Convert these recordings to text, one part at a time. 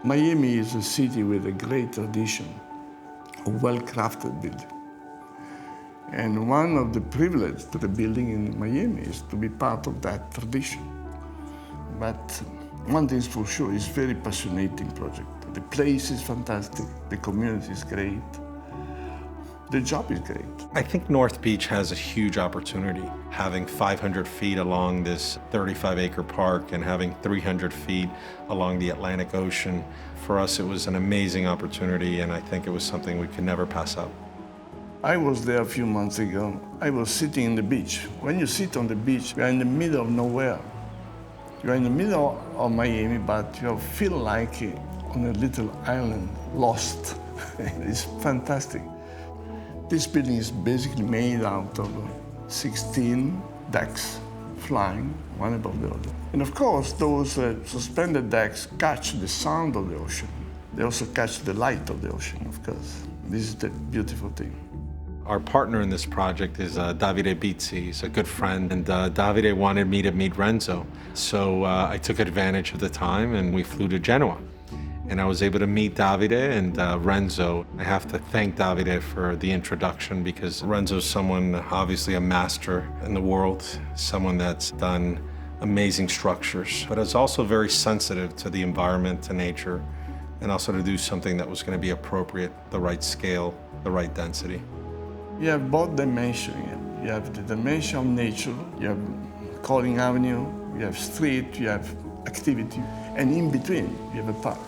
Miami is a city with a great tradition of well-crafted building. And one of the privileges to the building in Miami is to be part of that tradition. But one thing is for sure, it's a very passionate project. The place is fantastic, the community is great, the job is great. I think North Beach has a huge opportunity. Having 500 feet along this 35-acre park and having 300 feet along the Atlantic Ocean, for us it was an amazing opportunity, and I think it was something we could never pass up. I was there a few months ago. I was sitting on the beach. When you sit on the beach, you're in the middle of nowhere. You're in the middle of Miami, but you feel like on a little island, lost. It's fantastic. This building is basically made out of 16 decks flying, one above the other. And of course, those suspended decks catch the sound of the ocean. They also catch the light of the ocean, of course. This is the beautiful thing. Our partner in this project is Davide Bizzi. He's a good friend, and Davide wanted me to meet Renzo. So I took advantage of the time and we flew to Genoa. And I was able to meet Davide and Renzo. I have to thank Davide for the introduction because Renzo's someone, obviously a master in the world, someone that's done amazing structures, but is also very sensitive to the environment and nature, and also to do something that was going to be appropriate, the right scale, the right density. You have both dimensions. You have the dimension of nature, you have Calling Avenue, you have street, you have activity, and in between you have a park.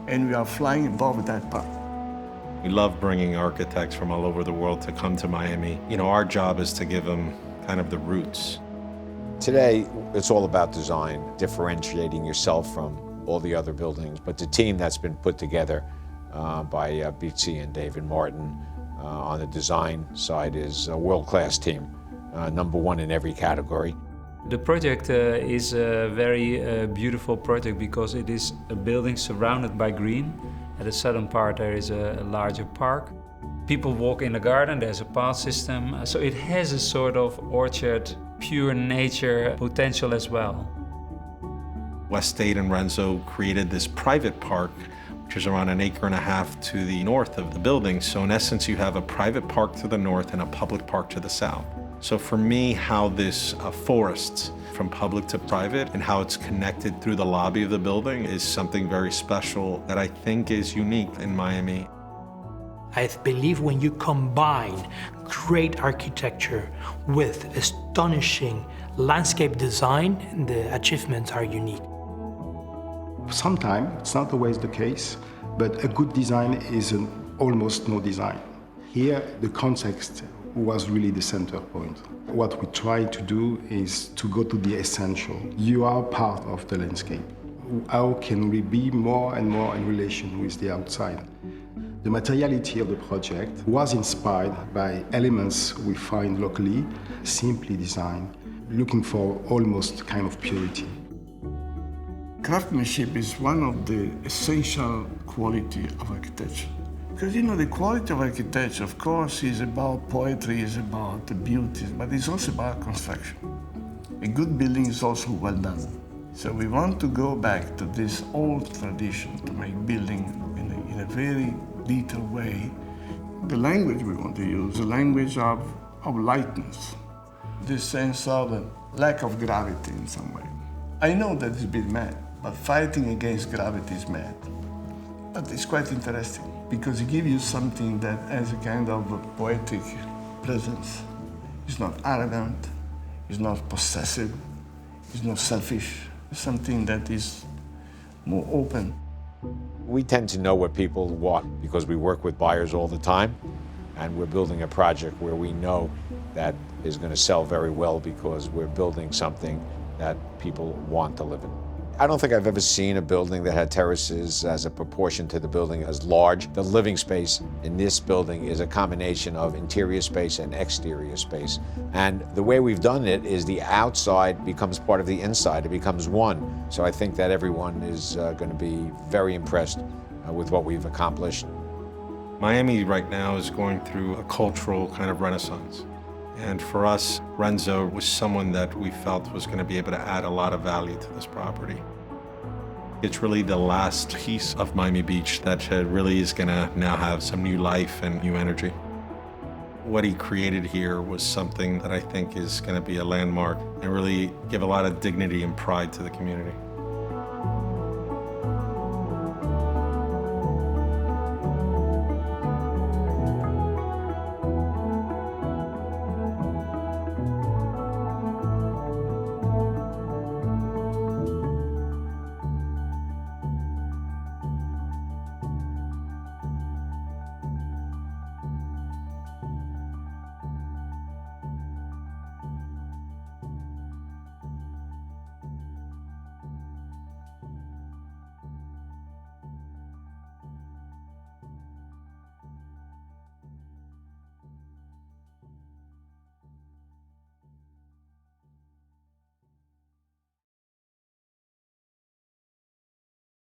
And we are flying above that park. We love bringing architects from all over the world to come to Miami. You know, our job is to give them kind of the roots. Today, it's all about design, differentiating yourself from all the other buildings. But the team that's been put together by Bizzi and David Martin on the design side is a world-class team, #1 in every category. The project is a very beautiful project because it is a building surrounded by green. At the southern part there is a larger park. People walk in the garden, there's a path system. So it has a sort of orchard, pure nature potential as well. West State and Renzo created this private park, which is around 1.5 acres to the north of the building. So in essence, you have a private park to the north and a public park to the south. So for me, how this forest from public to private and how it's connected through the lobby of the building is something very special that I think is unique in Miami. I believe when you combine great architecture with astonishing landscape design, the achievements are unique. Sometimes, it's not always the case, but a good design is an almost no design. Here, the context was really the center point. What we try to do is to go to the essential. You are part of the landscape. How can we be more and more in relation with the outside? The materiality of the project was inspired by elements we find locally, simply designed, looking for almost kind of purity. Craftsmanship is one of the essential qualities of architecture. Because, you know, the quality of architecture, of course, is about poetry, is about the beauty, but it's also about construction. A good building is also well done. So we want to go back to this old tradition to make building in a very detailed way. The language we want to use, the language of lightness, this sense of a lack of gravity in some way. I know that it's a bit mad, but fighting against gravity is mad. But it's quite interesting, because it gives you something that has a kind of a poetic presence. It's not arrogant, it's not possessive, it's not selfish. It's something that is more open. We tend to know what people want because we work with buyers all the time, and we're building a project where we know that is going to sell very well because we're building something that people want to live in. I don't think I've ever seen a building that had terraces as a proportion to the building as large. The living space in this building is a combination of interior space and exterior space. And the way we've done it is the outside becomes part of the inside. It becomes one. So I think that everyone is going to be very impressed with what we've accomplished. Miami right now is going through a cultural kind of renaissance. And for us, Renzo was someone that we felt was going to be able to add a lot of value to this property. It's really the last piece of Miami Beach that really is gonna now have some new life and new energy. What he created here was something that I think is gonna be a landmark and really give a lot of dignity and pride to the community.